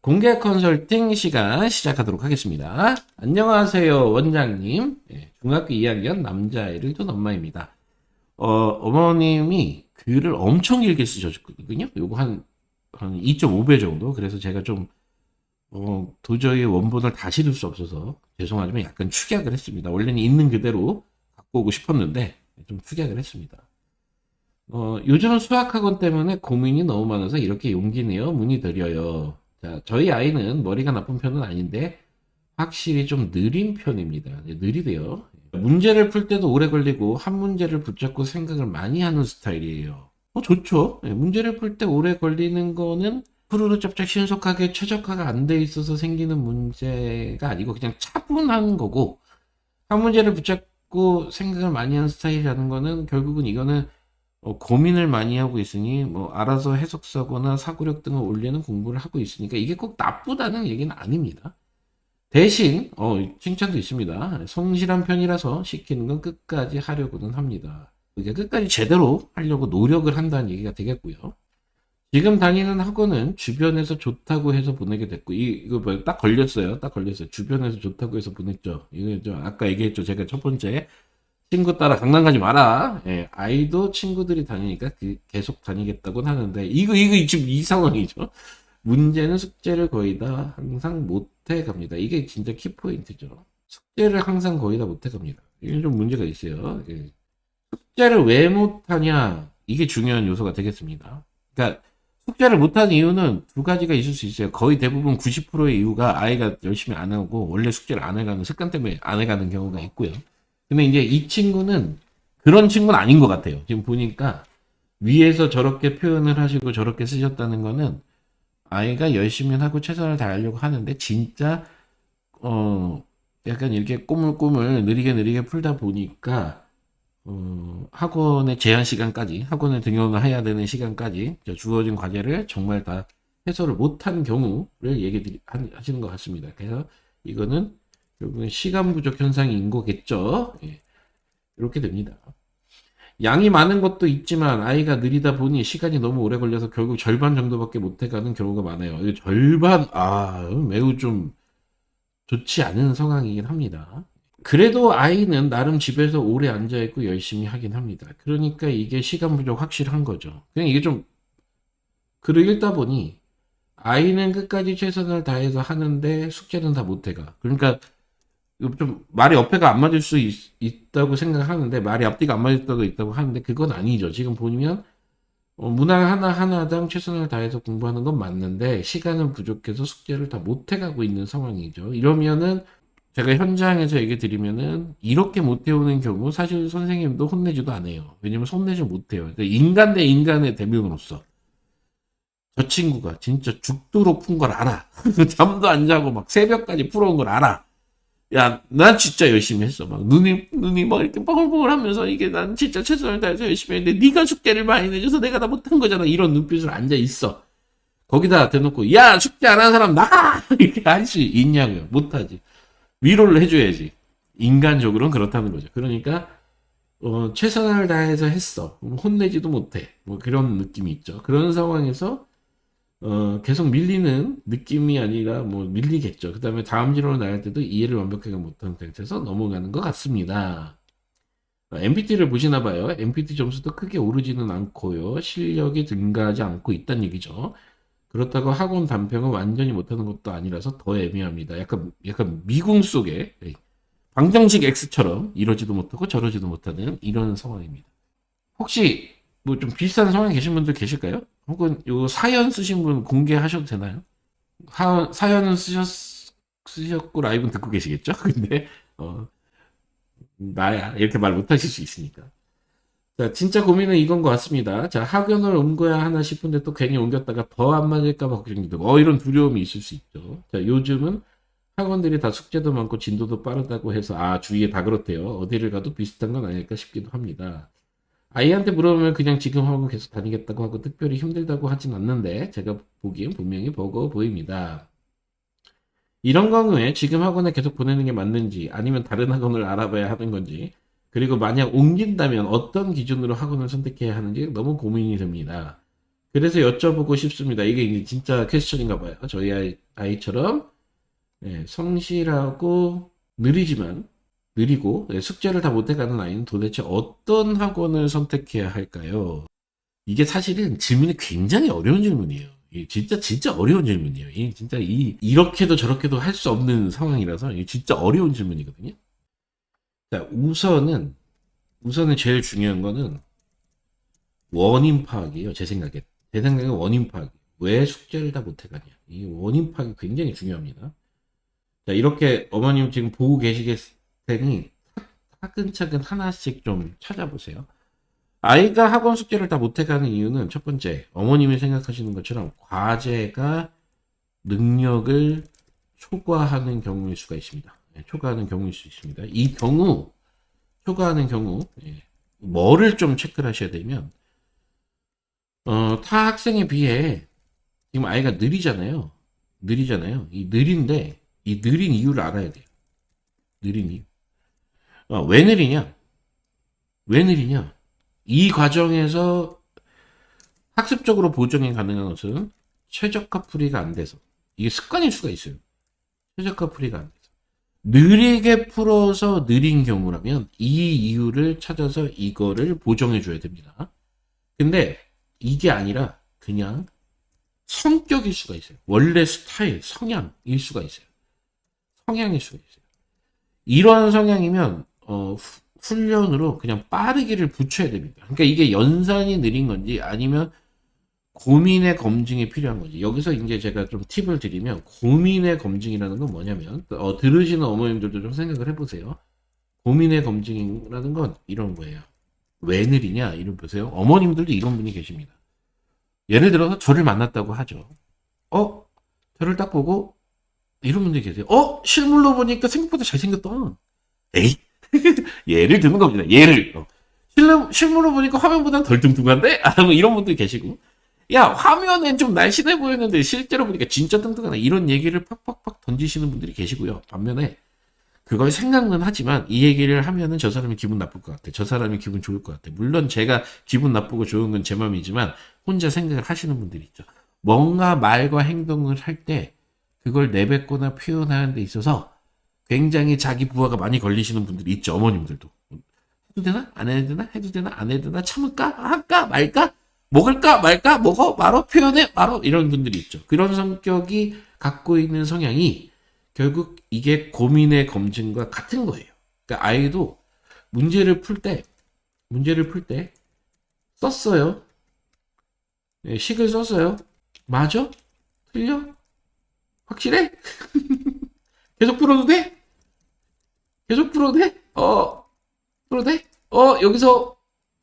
공개 컨설팅 시간 시작하도록 하겠습니다. 안녕하세요, 원장님. 중학교 2학년 남자아이를 둔 엄마입니다. 어머님이 글을 엄청 길게 쓰셨거든요. 요거 한 2.5배 정도. 그래서 제가 좀, 도저히 원본을 다 실을 수 없어서 죄송하지만 약간 축약을 했습니다. 원래는 있는 그대로 갖고 오고 싶었는데, 좀 축약을 했습니다. 요즘은 수학학원 때문에 고민이 너무 많아서 이렇게 용기 내어 문의드려요. 자, 저희 아이는 머리가 나쁜 편은 아닌데 확실히 좀 느린 편입니다. 느리대요. 문제를 풀 때도 오래 걸리고 한 문제를 붙잡고 생각을 많이 하는 스타일이에요. 좋죠. 문제를 풀 때 오래 걸리는 거는 푸르르 짭짭 신속하게 최적화가 안 돼 있어서 생기는 문제가 아니고 그냥 차분한 거고, 한 문제를 붙잡고 생각을 많이 하는 스타일이라는 거는 결국은 이거는 고민을 많이 하고 있으니 뭐 알아서 해석사고나 사고력 등을 올리는 공부를 하고 있으니까 이게 꼭 나쁘다는 얘기는 아닙니다. 대신 칭찬도 있습니다. 성실한 편이라서 시키는 건 끝까지 하려고는 합니다. 이게 끝까지 제대로 하려고 노력을 한다는 얘기가 되겠고요. 지금 다니는 학원은 주변에서 좋다고 해서 보내게 됐고, 이거 뭐 딱 걸렸어요. 딱 걸렸어요. 주변에서 좋다고 해서 보냈죠. 이거 아까 얘기했죠. 제가 첫 번째 친구 따라 강남 가지 마라. 아이도 친구들이 다니니까 계속 다니겠다고는 하는데, 이거 지금 이 상황이죠. 문제는 숙제를 거의 다 항상 못해 갑니다. 이게 진짜 키포인트죠. 숙제를 항상 거의 다 못해 갑니다. 이게 좀 문제가 있어요. 숙제를 왜 못하냐, 이게 중요한 요소가 되겠습니다. 그러니까 숙제를 못하는 이유는 두 가지가 있을 수 있어요. 거의 대부분 90%의 이유가 아이가 열심히 안 하고 원래 숙제를 안 해가는 습관 때문에 안 해가는 경우가 있고요. 근데 이제 이 친구는 그런 친구는 아닌 것 같아요. 지금 보니까 위에서 저렇게 표현을 하시고 저렇게 쓰셨다는 거는 아이가 열심히 하고 최선을 다하려고 하는데, 진짜 약간 이렇게 꼬물꼬물 느리게 풀다 보니까 학원의 제한 시간까지, 학원에 등록을 해야 되는 시간까지 주어진 과제를 정말 다 해소를 못한 경우를 하시는 것 같습니다. 그래서 이거는 결국은 시간 부족 현상인 거겠죠. 이렇게 됩니다. 양이 많은 것도 있지만 아이가 느리다 보니 시간이 너무 오래 걸려서 결국 절반 정도밖에 못 해가는 경우가 많아요. 절반, 매우 좀 좋지 않은 상황이긴 합니다. 그래도 아이는 나름 집에서 오래 앉아있고 열심히 하긴 합니다. 그러니까 이게 시간 부족 확실한 거죠. 그냥 이게 좀 글을 읽다 보니 아이는 끝까지 최선을 다해서 하는데 숙제는 다 못해가. 그러니까 좀 말이 어폐가 안 맞을 수 있다고 생각하는데, 말이 앞뒤가 안 맞을 때도 있다고 하는데 그건 아니죠. 지금 보면 문항 하나하나당 최선을 다해서 공부하는 건 맞는데 시간은 부족해서 숙제를 다 못해가고 있는 상황이죠. 이러면은 제가 현장에서 얘기 드리면은 이렇게 못 해오는 경우 사실 선생님도 혼내지도 않아요. 왜냐면 혼내지 못해요. 그러니까 인간 대 인간의 대면으로서 저 친구가 진짜 죽도록 푼 걸 알아. 잠도 안 자고 막 새벽까지 풀어온 걸 알아. 야, 난 진짜 열심히 했어. 막 눈이 막 이렇게 뻐글뻐글 하면서 이게 난 진짜 최선을 다해서 열심히 했는데 네가 숙제를 많이 내줘서 내가 다 못한 거잖아. 이런 눈빛으로 앉아 있어. 거기다 대놓고 야, 숙제 안 한 사람 나가! 이렇게 할 수 있냐고요. 못하지. 위로를 해줘야지. 인간적으로는 그렇다는 거죠. 그러니까 최선을 다해서 했어. 혼내지도 못해. 뭐 그런 느낌이 있죠. 그런 상황에서 계속 밀리는 느낌이 아니라 뭐 밀리겠죠. 그 다음에 다음 진로로 나갈 때도 이해를 완벽하게 못한 상태에서 넘어가는 것 같습니다. MPT를 보시나 봐요. MPT 점수도 크게 오르지는 않고요. 실력이 증가하지 않고 있다는 얘기죠. 그렇다고 학원 단평은 완전히 못하는 것도 아니라서 더 애매합니다. 약간 미궁 속에 방정식 X처럼 이러지도 못하고 저러지도 못하는 이런 상황입니다. 혹시 뭐 좀 비슷한 상황에 계신 분들 계실까요? 혹은 요 사연 쓰신 분 공개하셔도 되나요? 사연은 쓰셨고 라이브는 듣고 계시겠죠? 근데 나야 이렇게 말 못하실 수 있으니까. 자, 진짜 고민은 이건 것 같습니다. 자, 학원을 옮겨야 하나 싶은데 또 괜히 옮겼다가 더 안 맞을까봐 걱정이 되고, 이런 두려움이 있을 수 있죠. 자, 요즘은 학원들이 다 숙제도 많고 진도도 빠르다고 해서 주위에 다 그렇대요. 어디를 가도 비슷한 건 아닐까 싶기도 합니다. 아이한테 물어보면 그냥 지금 학원 계속 다니겠다고 하고 특별히 힘들다고 하진 않는데 제가 보기엔 분명히 버거워 보입니다. 이런 경우에 지금 학원에 계속 보내는 게 맞는지 아니면 다른 학원을 알아봐야 하는 건지, 그리고 만약 옮긴다면 어떤 기준으로 학원을 선택해야 하는지 너무 고민이 됩니다. 그래서 여쭤보고 싶습니다. 이게 이제 진짜 퀘스천인가 봐요. 저희 아이처럼 성실하고 느리고 숙제를 다 못해가는 아이는 도대체 어떤 학원을 선택해야 할까요? 이게 사실은 질문이 굉장히 어려운 질문이에요. 이게 진짜 어려운 질문이에요. 이게 진짜 이렇게도 저렇게도 할 수 없는 상황이라서 이게 진짜 어려운 질문이거든요. 자, 우선은 제일 중요한 거는 원인 파악이에요. 제 생각에 원인 파악. 왜 숙제를 다 못해가냐. 이 원인 파악이 굉장히 중요합니다. 자, 이렇게 어머님 지금 보고 계시겠을 테니 차근차근 하나씩 좀 찾아보세요. 아이가 학원 숙제를 다 못해가는 이유는 첫 번째, 어머님이 생각하시는 것처럼 과제가 능력을 초과하는 경우일 수가 있습니다. 초과하는 경우일 수 있습니다. 초과하는 경우, 뭐를 좀 체크를 하셔야 되면, 타 학생에 비해 지금 아이가 느리잖아요. 이 느린 이유를 알아야 돼요. 느린 이유. 왜 느리냐? 왜 느리냐? 이 과정에서 학습적으로 보정이 가능한 것은 최적화 풀이가 안 돼서. 이게 습관일 수가 있어요. 최적화 풀이가 안 돼서. 느리게 풀어서 느린 경우라면 이 이유를 찾아서 이거를 보정해 줘야 됩니다. 근데 이게 아니라 그냥 성격일 수가 있어요. 원래 스타일, 성향일 수가 있어요. 성향일 수가 있어요. 이러한 성향이면 훈련으로 그냥 빠르기를 붙여야 됩니다. 그러니까 이게 연산이 느린 건지 아니면 고민의 검증이 필요한 건지. 여기서 이제 제가 좀 팁을 드리면 고민의 검증이라는 건 뭐냐면 들으시는 어머님들도 좀 생각을 해보세요. 고민의 검증이라는 건 이런 거예요. 왜 느리냐? 이런 보세요. 어머님들도 이런 분이 계십니다. 예를 들어서 저를 만났다고 하죠. 저를 딱 보고 이런 분들이 계세요. 실물로 보니까 생각보다 잘생겼다. 에이? 예를 드는 겁니다. 실물로 보니까 화면보단 덜 뚱뚱한데? 뭐 이런 분들 계시고. 야, 화면엔 좀 날씬해 보였는데 실제로 보니까 진짜 뚱뚱하다. 이런 얘기를 팍팍팍 던지시는 분들이 계시고요. 반면에 그걸 생각은 하지만 이 얘기를 하면은 저 사람이 기분 나쁠 것 같아. 저 사람이 기분 좋을 것 같아. 물론 제가 기분 나쁘고 좋은 건 제 마음이지만 혼자 생각을 하시는 분들이 있죠. 뭔가 말과 행동을 할 때 그걸 내뱉거나 표현하는 데 있어서 굉장히 자기 부하가 많이 걸리시는 분들이 있죠. 어머님들도. 해도 되나? 안 해도 되나? 해도 되나? 안 해도 되나? 참을까? 할까? 말까? 먹을까? 말까? 먹어? 말어? 표현해? 말어? 이런 분들이 있죠. 그런 성격이 갖고 있는 성향이 결국 이게 고민의 검증과 같은 거예요. 그러니까 아이도 문제를 풀 때 썼어요. 식을 썼어요. 맞아? 틀려? 확실해? 계속 풀어도 돼? 계속 풀어도 돼? 풀어도 돼? 여기서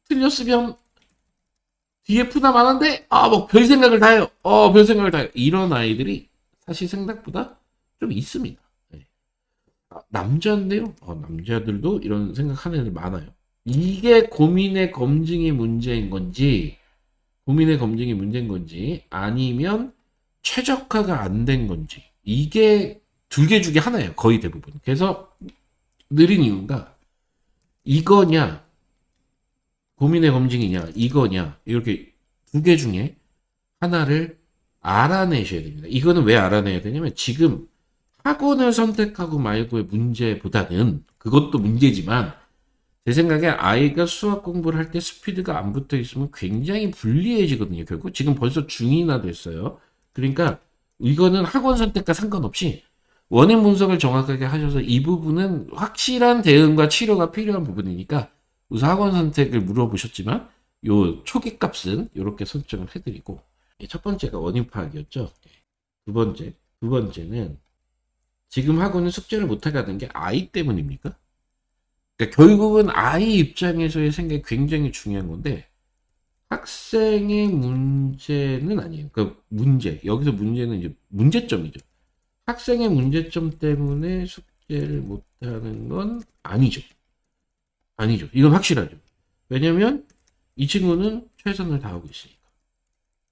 틀렸으면 뒤에 푸나 마는데? 뭐 별 생각을 다 해요. 별 생각을 다 해요. 이런 아이들이 사실 생각보다 좀 있습니다. 네. 남자인데요? 남자들도 이런 생각하는 애들 많아요. 이게 고민의 검증이 문제인 건지, 아니면 최적화가 안 된 건지, 이게 두 개 중에 하나예요. 거의 대부분. 그래서 느린 이유가 이거냐, 고민의 검증이냐, 이거냐, 이렇게 두 개 중에 하나를 알아내셔야 됩니다. 이거는 왜 알아내야 되냐면 지금 학원을 선택하고 말고의 문제보다는, 그것도 문제지만 제 생각에 아이가 수학 공부를 할 때 스피드가 안 붙어 있으면 굉장히 불리해지거든요. 결국 지금 벌써 중2나 됐어요. 그러니까 이거는 학원 선택과 상관없이 원인 분석을 정확하게 하셔서 이 부분은 확실한 대응과 치료가 필요한 부분이니까 우선 학원 선택을 물어보셨지만 요 초기 값은 이렇게 설정을 해드리고, 첫 번째가 원인 파악이었죠. 두 번째는 지금 학원은 숙제를 못하게 게 아이 때문입니까? 그러니까 결국은 아이 입장에서의 생각이 굉장히 중요한 건데 학생의 문제는 아니에요. 그러니까 여기서 문제는 이제 문제점이죠. 학생의 문제점 때문에 숙제를 못하는 건 아니죠. 이건 확실하죠. 왜냐면 이 친구는 최선을 다하고 있으니까.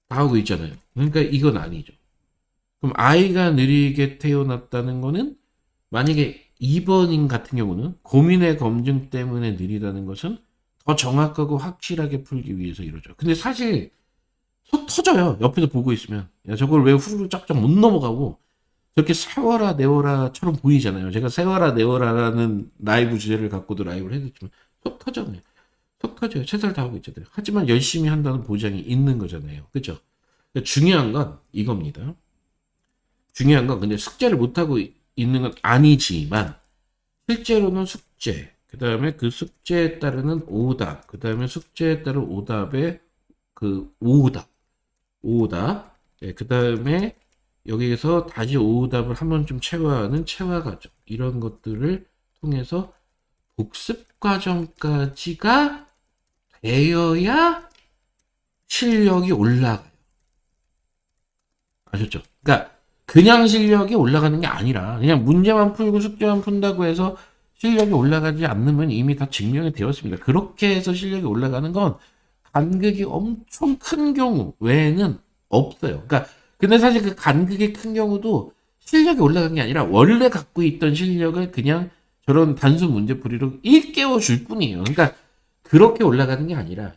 다하고 있잖아요. 그러니까 이건 아니죠. 그럼 아이가 느리게 태어났다는 거는, 만약에 2번인 같은 경우는 고민의 검증 때문에 느리다는 것은 더 정확하고 확실하게 풀기 위해서 이러죠. 근데 사실 속 터져요. 옆에서 보고 있으면. 야, 저걸 왜 후루룩 쫙쫙 못 넘어가고 저렇게 세워라 내워라처럼 보이잖아요. 제가 세워라 내워라라는 라이브 주제를 갖고도 라이브를 해줬지만 속 터져요. 속 터져요. 최선을 다하고 있잖아요. 하지만 열심히 한다는 보장이 있는 거잖아요. 그죠? 그러니까 중요한 건 이겁니다. 중요한 건 근데 숙제를 못하고 있는 건 아니지만 실제로는 숙제, 그 다음에 그 숙제에 따르는 오답, 그 다음에 숙제에 따른 오답의 그 오답, 오답, 예, 그 다음에 여기에서 다시 오답을 한 번쯤 채화하는 채화 과정, 이런 것들을 통해서 복습 과정까지가 되어야 실력이 올라가요. 아셨죠? 그러니까 그냥 실력이 올라가는 게 아니라 그냥 문제만 풀고 숙제만 푼다고 해서 실력이 올라가지 않으면 이미 다 증명이 되었습니다. 그렇게 해서 실력이 올라가는 건 간극이 엄청 큰 경우 외에는 없어요. 그러니까 근데 사실 그 간극이 큰 경우도 실력이 올라간 게 아니라 원래 갖고 있던 실력을 그냥 저런 단순 문제풀이로 일깨워 줄 뿐이에요. 그러니까 그렇게 올라가는 게 아니라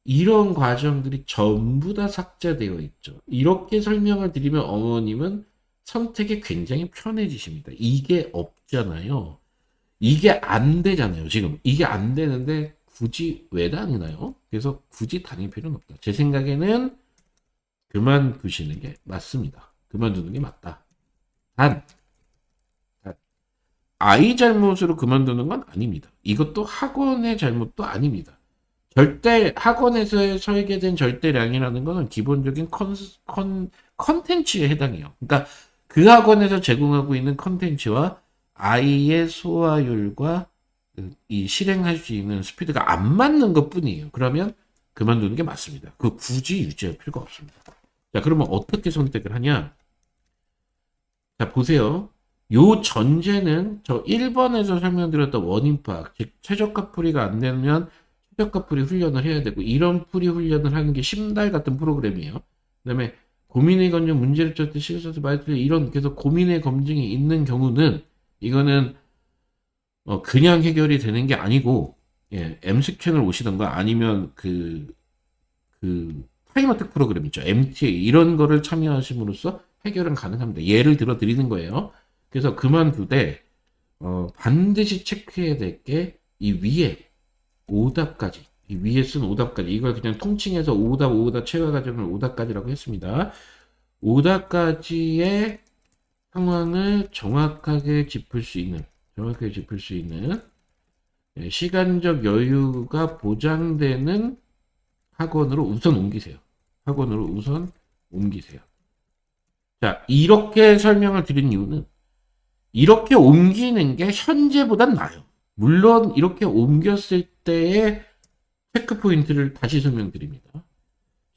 이런 과정들이 전부 다 삭제되어 있죠. 이렇게 설명을 드리면 어머님은 선택이 굉장히 편해지십니다. 이게 없잖아요. 이게 안 되잖아요. 지금 이게 안 되는데 굳이 왜 다니나요? 그래서 굳이 다닐 필요는 없다. 제 생각에는 그만두시는 게 맞습니다. 그만두는 게 맞다. 단, 아이 잘못으로 그만두는 건 아닙니다. 이것도 학원의 잘못도 아닙니다. 절대 학원에서 설계된 절대량이라는 것은 기본적인 컨텐츠에 해당해요. 그러니까 그 학원에서 제공하고 있는 컨텐츠와 아이의 소화율과 이 실행할 수 있는 스피드가 안 맞는 것 뿐이에요. 그러면 그만두는 게 맞습니다. 그 굳이 유지할 필요가 없습니다. 자, 그러면 어떻게 선택을 하냐? 자, 보세요. 요 전제는 저 1번에서 설명드렸던 원인 파악, 즉 최저가 풀이가 안 되면 최저가 풀이 훈련을 해야 되고 이런 풀이 훈련을 하는 게 심달 같은 프로그램이에요. 그다음에 고민의 검증, 문제를 쳤을 때 실수해서 말했을 때 이런 계속 고민의 검증이 있는 경우는 이거는 그냥 해결이 되는 게 아니고 예, M스캔을 오시던가 아니면 그 타임어택 프로그램 있죠. MTA 이런 거를 참여하심으로써 해결은 가능합니다. 예를 들어 드리는 거예요. 그래서 그만두되 반드시 체크해야 될 게 이 위에 오답까지 이 위에 쓴 오답까지 이걸 그냥 통칭해서 오답 채화 과정을 오답까지라고 했습니다. 오답까지의 상황을 정확하게 짚을 수 있는 예, 시간적 여유가 보장되는 학원으로 우선 옮기세요. 학원으로 우선 옮기세요. 자, 이렇게 설명을 드린 이유는 이렇게 옮기는 게 현재보단 나아요. 물론 이렇게 옮겼을 때의 체크 포인트를 다시 설명드립니다.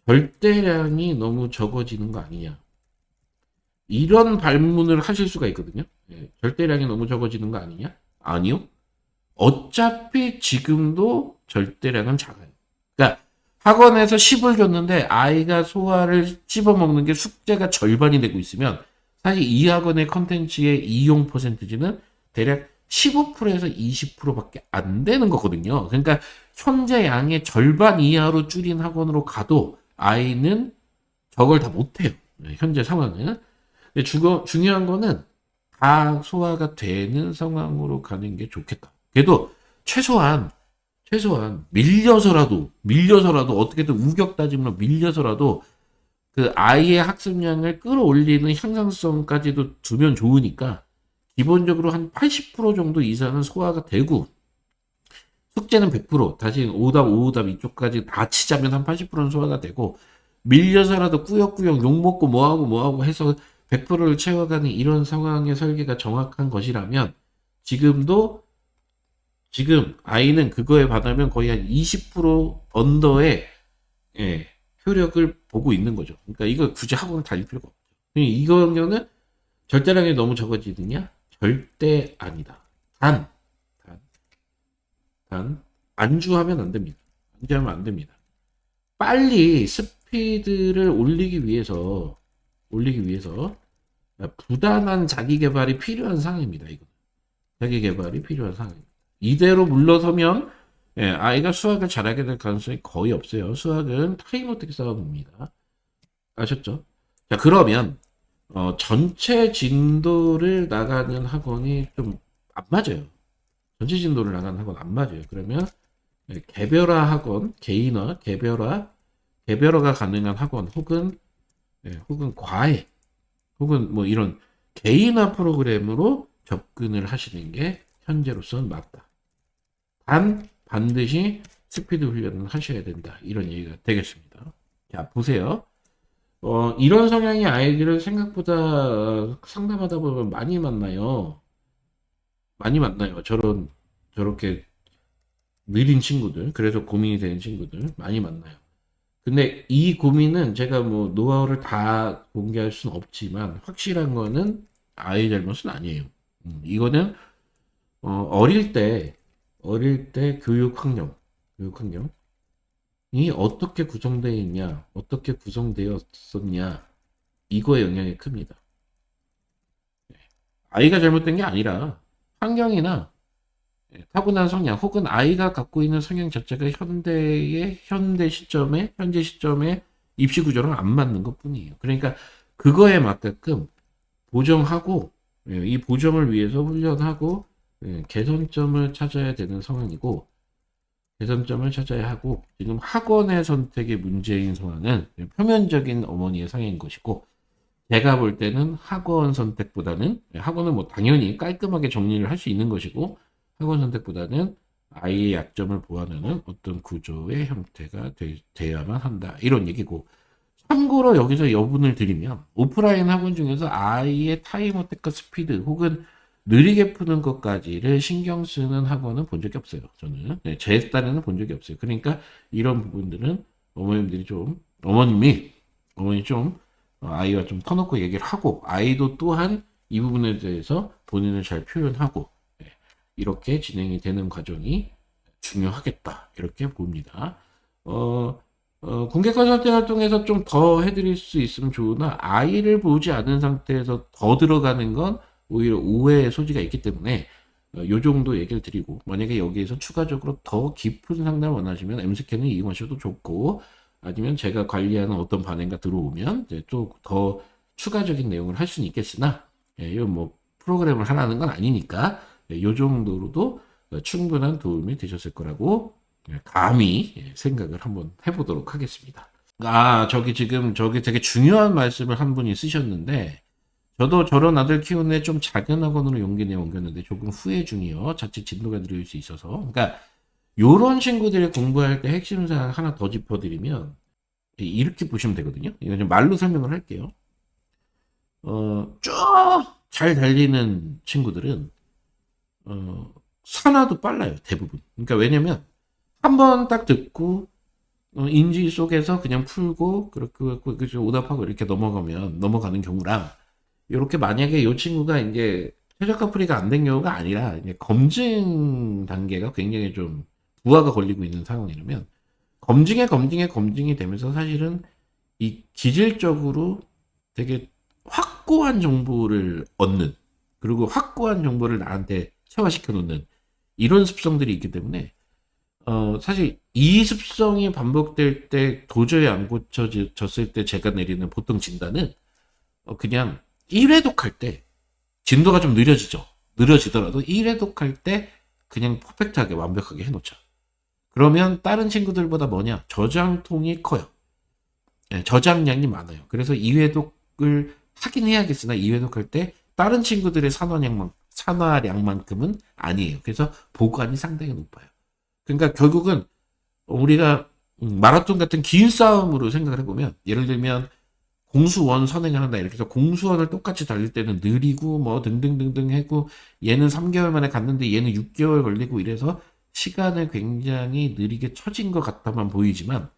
절대량이 너무 적어지는 거 아니냐. 이런 발문을 하실 수가 있거든요. 예, 절대량이 너무 적어지는 거 아니냐? 아니요. 어차피 지금도 절대량은 작아요. 그러니까 학원에서 10을 줬는데 아이가 소화를 씹어먹는 게 숙제가 절반이 되고 있으면 사실 이 학원의 컨텐츠의 이용 퍼센티지는 대략 15%에서 20%밖에 안 되는 거거든요. 그러니까 현재 양의 절반 이하로 줄인 학원으로 가도 아이는 저걸 다 못해요. 현재 상황은. 근데 중요한 거는 다 소화가 되는 상황으로 가는 게 좋겠다. 그래도 최소한 밀려서라도 어떻게든 우격 따짐으로 밀려서라도 그 아이의 학습량을 끌어올리는 향상성까지도 두면 좋으니까 기본적으로 한 80% 정도 이상은 소화가 되고 숙제는 100% 다시 오답 이쪽까지 다 치자면 한 80%는 소화가 되고 밀려서라도 꾸역꾸역 욕먹고 뭐하고 해서 100%를 채워가는 이런 상황의 설계가 정확한 것이라면 지금 아이는 그거에 반하면 거의 한 20% 언더의 예, 효력을 보고 있는 거죠. 그러니까 이거 굳이 학원을 다닐 필요가 없죠. 이거는 절대량이 너무 적어지느냐? 절대 아니다. 단, 안주하면 안 됩니다. 안주하면 안 됩니다. 빨리 스피드를 올리기 위해서 부단한 자기 개발이 필요한 상황입니다. 이거 자기 개발이 필요한 상황입니다. 이대로 물러서면 예, 아이가 수학을 잘하게 될 가능성이 거의 없어요. 수학은 타임 어택 싸움입니다. 아셨죠? 자, 그러면 전체 진도를 나가는 학원이 좀 안 맞아요. 전체 진도를 나가는 학원 안 맞아요. 그러면 개별화 학원, 개인화, 개별화가 가능한 학원 혹은 과외 혹은 뭐 이런 개인화 프로그램으로 접근을 하시는 게 현재로서는 맞다. 반드시 스피드 훈련을 하셔야 된다. 이런 얘기가 되겠습니다. 자, 보세요. 이런 성향의 아이들을 생각보다 상담하다 보면 많이 만나요. 많이 만나요. 저렇게 느린 친구들, 그래서 고민이 되는 친구들 많이 만나요. 근데 이 고민은 제가 뭐 노하우를 다 공개할 수는 없지만 확실한 거는 아이 잘못은 아니에요. 이거는 어릴 때 교육 환경이 어떻게 구성되어 있냐, 어떻게 구성되었었냐, 이거에 영향이 큽니다. 아이가 잘못된 게 아니라 환경이나 타고난 성향 혹은 아이가 갖고 있는 성향 자체가 현재 시점에 입시 구조랑 안 맞는 것 뿐이에요. 그러니까 그거에 맞게끔 보정하고 이 보정을 위해서 훈련하고 개선점을 찾아야 되는 상황이고 개선점을 찾아야 하고 지금 학원의 선택의 문제인 상황은 표면적인 어머니의 성향인 것이고 제가 볼 때는 학원 선택보다는 학원은 뭐 당연히 깔끔하게 정리를 할 수 있는 것이고 학원 선택보다는 아이의 약점을 보완하는 어떤 구조의 형태가 돼야만 한다. 이런 얘기고 참고로 여기서 여분을 드리면 오프라인 학원 중에서 아이의 타임 어택과 스피드 혹은 느리게 푸는 것까지를 신경 쓰는 학원은 본 적이 없어요. 저는 제 딸에는 본 적이 없어요. 그러니까 이런 부분들은 어머니 좀 아이와 좀 터놓고 얘기를 하고 아이도 또한 이 부분에 대해서 본인을 잘 표현하고 이렇게 진행이 되는 과정이 중요하겠다 이렇게 봅니다. 공개 컨설팅 활동에서 좀 더 해드릴 수 있으면 좋으나 아이를 보지 않은 상태에서 더 들어가는 건 오히려 오해의 소지가 있기 때문에 요 정도 얘기를 드리고 만약에 여기에서 추가적으로 더 깊은 상담을 원하시면 엠스캔을 이용하셔도 좋고 아니면 제가 관리하는 어떤 반응가 들어오면 또 더 추가적인 내용을 할 수는 있겠으나 이건 뭐 프로그램을 하라는 건 아니니까 요 정도로도 충분한 도움이 되셨을 거라고 감히 생각을 한번 해보도록 하겠습니다. 저기 되게 중요한 말씀을 한 분이 쓰셨는데 저도 저런 아들 키우는데 좀 작은 학원으로 용기 내어 옮겼는데 조금 후회 중이요. 자칫 진도가 느릴 수 있어서. 그러니까 요런 친구들이 공부할 때 핵심 사항 하나 더 짚어드리면 이렇게 보시면 되거든요. 이거 좀 말로 설명을 할게요. 쭉 잘 달리는 친구들은 산화도 빨라요. 대부분. 그러니까 왜냐면 한 번 딱 듣고 인지 속에서 그냥 풀고 그렇게 오답하고 이렇게 넘어가는 경우랑 이렇게 만약에 이 친구가 이제 최저가 풀이가 안 된 경우가 아니라 이제 검증 단계가 굉장히 좀 부하가 걸리고 있는 상황이라면 검증이 되면서 사실은 이 기질적으로 되게 확고한 정보를 얻는 그리고 확고한 정보를 나한테 체화시켜 놓는 이런 습성들이 있기 때문에 사실 이 습성이 반복될 때 도저히 안 고쳐졌을 때 제가 내리는 보통 진단은 그냥 1회독할 때 진도가 좀 느려지더라도 1회독할 때 그냥 퍼펙트하게 완벽하게 해놓자. 그러면 다른 친구들보다 뭐냐? 저장통이 커요. 저장량이 많아요. 그래서 2회독을 하긴 해야겠으나 2회독할 때 다른 친구들의 산화량만큼은 아니에요. 그래서 보관이 상당히 높아요. 그러니까 결국은 우리가 마라톤 같은 긴 싸움으로 생각을 해보면 예를 들면 공수원 선행을 한다 이렇게 해서 공수원을 똑같이 달릴 때는 느리고 뭐 등등등등 했고 얘는 3개월 만에 갔는데 얘는 6개월 걸리고 이래서 시간을 굉장히 느리게 처진 것 같다만 보이지만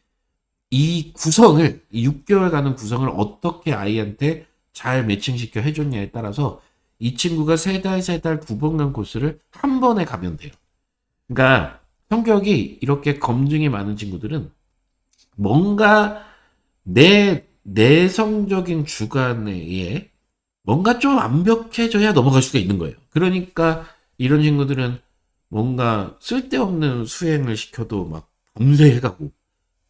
이 6개월 가는 구성을 어떻게 아이한테 잘 매칭시켜 해줬냐에 따라서 이 친구가 3달 9번 간 코스를 한 번에 가면 돼요. 그러니까 성격이 이렇게 검증이 많은 친구들은 뭔가 내 내성적인 주관에 의해 뭔가 좀 완벽해져야 넘어갈 수가 있는 거예요. 그러니까 이런 친구들은 뭔가 쓸데없는 수행을 시켜도 막 범죄해가고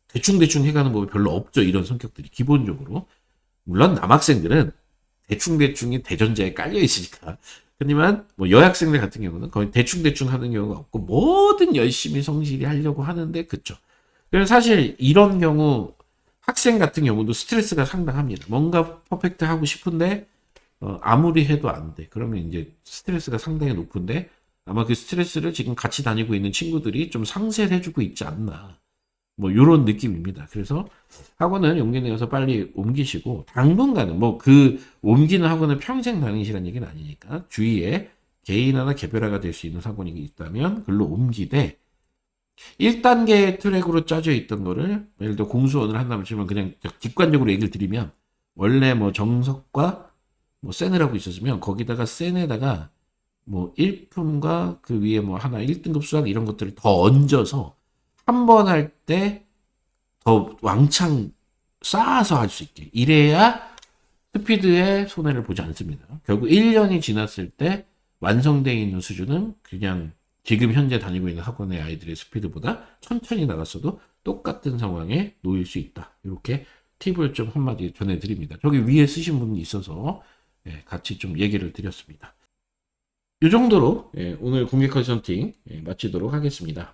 대충대충 해가는 법이 별로 없죠. 이런 성격들이 기본적으로. 물론 남학생들은 대충대충이 대전제에 깔려 있으니까. 하지만 뭐 여학생들 같은 경우는 거의 대충대충 하는 경우가 없고 뭐든 열심히 성실히 하려고 하는데 그쵸. 그래서 사실 이런 경우 학생 같은 경우도 스트레스가 상당합니다. 뭔가 퍼펙트 하고 싶은데 아무리 해도 안 돼. 그러면 이제 스트레스가 상당히 높은데 아마 그 스트레스를 지금 같이 다니고 있는 친구들이 좀 상쇄를 해주고 있지 않나. 뭐 요런 느낌입니다. 그래서 학원을 용기 내어서 빨리 옮기시고 당분간은 뭐 그 옮기는 학원을 평생 다니시라는 얘기는 아니니까 주위에 개인화나 개별화가 될 수 있는 학원이 있다면 글로 옮기되 1단계 트랙으로 짜져 있던 거를 예를 들어 공수원을 한다면 지금 그냥 객관적으로 얘기를 드리면 원래 뭐 정석과 뭐 센을 하고 있었으면 거기다가 센에다가 뭐 일품과 그 위에 뭐 하나 1등급 수학 이런 것들을 더 얹어서 한 번 할 때 더 왕창 쌓아서 할 수 있게 이래야 스피드에 손해를 보지 않습니다. 결국 1년이 지났을 때 완성되어 있는 수준은 그냥 지금 현재 다니고 있는 학원의 아이들의 스피드보다 천천히 나갔어도 똑같은 상황에 놓일 수 있다. 이렇게 팁을 좀 한마디 전해드립니다. 저기 위에 쓰신 분이 있어서 같이 좀 얘기를 드렸습니다. 이 정도로 오늘 공개 컨설팅 마치도록 하겠습니다.